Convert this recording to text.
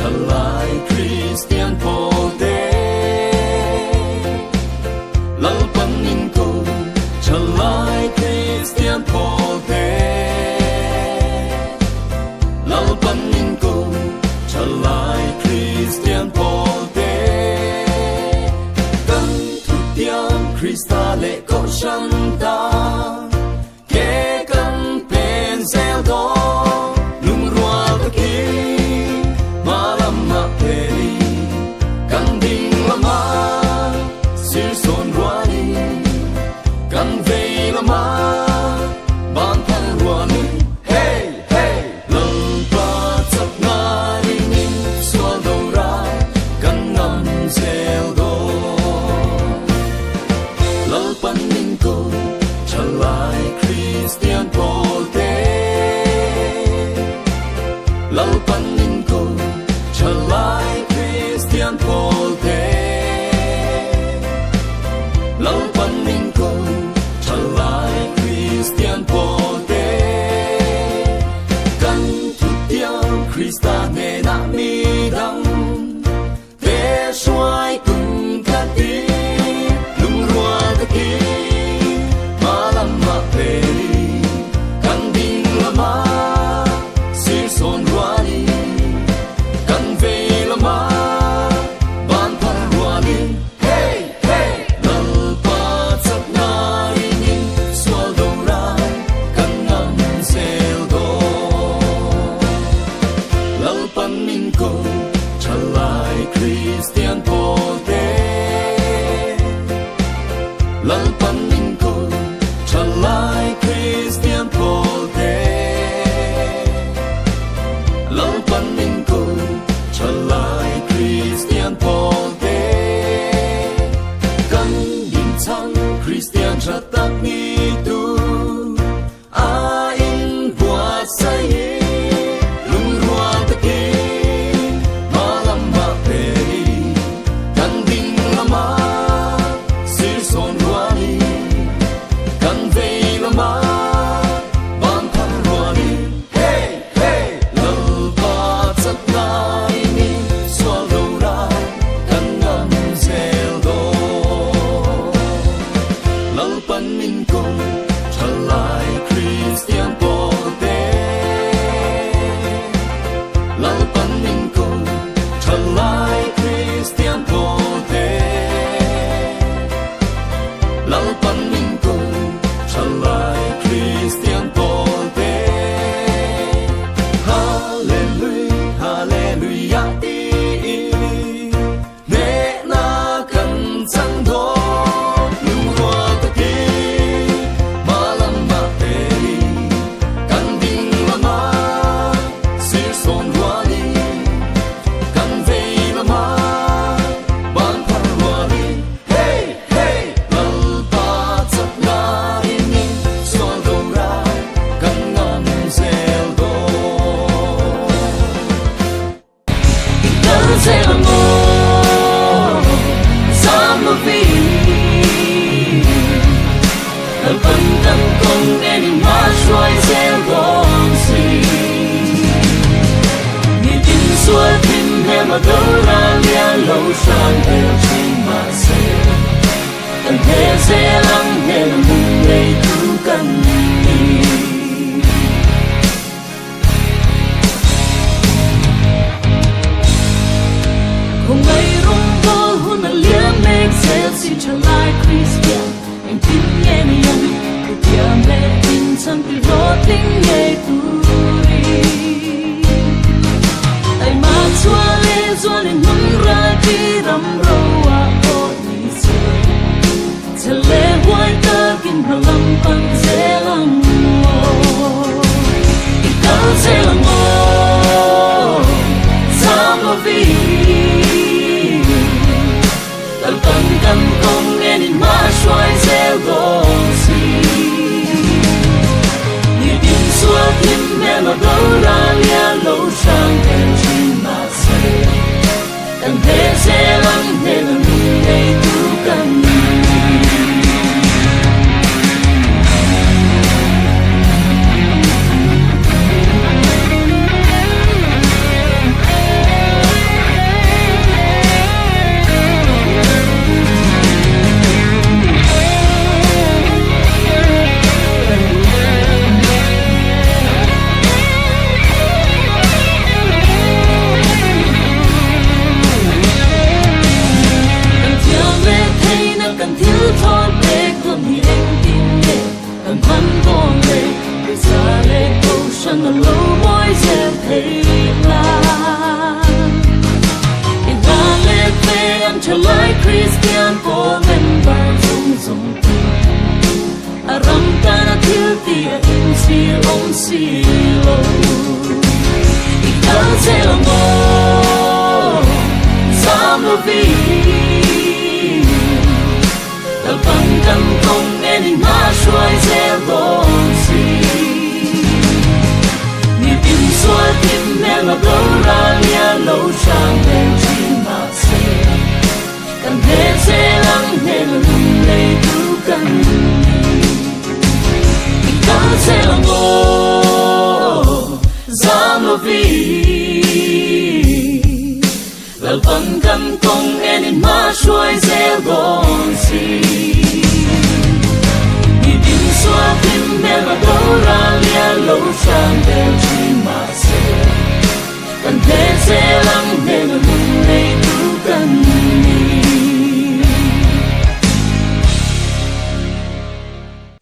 Chalai Christian Pote Lalpaninko Chalai Christian Pote Lalpaninko Chalai Christian Pote Kan Tutian Kristale Ko Shanta Ke Kan Pensel Do Christian Pote Lalpaninko Chalai Christian Pote Lalpaninko Chalai Christian Pote Kan Tutian Christa Ne Na Mi Dang Te Shuai Tung Ka Ti Lung Rua Ka Ki Malam Ma Peri Kan Ding Lama Sir Son Ruani Kan Vei Lama Ban Pan Ruani Hey Hey Lalpa Tsap Nai Ni Swal Do Rai Kan Nam Sel Do Lalpaninko Chalai Christian Pote Lalpaninko Chalai Christian Pote Lalpaninko Chalai Christian Pote Kan Din Chang Christian Chatak Ni Tu A In Buat Saye Lung Rua Taki Malam Ma Peri Kan Ding Lama Sir Son Ruani Kan Vei Lama Ban Pan Ruani Hey Hey Lalpa Tsap Nai Ni Swal Do Rai Kan Nam Sel Do Lalpaninko Chalai Christian Pote Lalpaninko Chalai Christian Pote Lalpaninko Chalai Christian Pote Hallelujah Hallelujah Ne Na Kan Chang Do Lung Rua Ka Ki Malam Ma Peri Kan Ding Lama Sir Son Ruani Kan Vei Lama Ban Pan Ruani Hey Hey Lalpa Tsap Nai Ni Swal Do Rai Kan Nam Sel Do Ikaw sa amor Sama Vi Lalpantan Kong Neni Ma Shuai Sel Dong Si Ni Din Sua Tin He Ma Do La Lia Lo Shan El Ching Ma Se Kan He Se Lang He Na Mung Lei Tu Kan Ni Kung may rumbo Hun A Lia Meg Sel Si Chalai Christian Anh Tin Nghe Ni Yang Ku Tia Me Tin Chan Pi Ro Ting Nghe Tu Ri Ai Ma Chua Le Zuan En Nung Ra Ki Ram Ro A O Ni Se Chale Huai Ta Kin Ha Lam Pan Se Lam Mo Ikaw Se Lam Mo Sama Vi Lalpan Kan Kong Neni Ma Shuai Sel Dong Si Ni Din Sua Tin xoay dẹp thấy là in ta lệ về ăn trở lại Christian của mình và dung dung à ram ta na thiếu tia in si ông si lo in ta sẽ là ngô dám lo vì ta bằng tâm không nghe đi mà xoay dẹp lo xóa tim mẹ mà đâu ra lia lâu sang đêm chỉ mà sẽ cần hết sẽ lắng nghe là lung lay cứu cần tình ta sẽ là ngô dám lo vì là bằng cầm công em mà xoay dễ gòn xì xóa tim mẹ mà đâu ra lia lâu sang đêm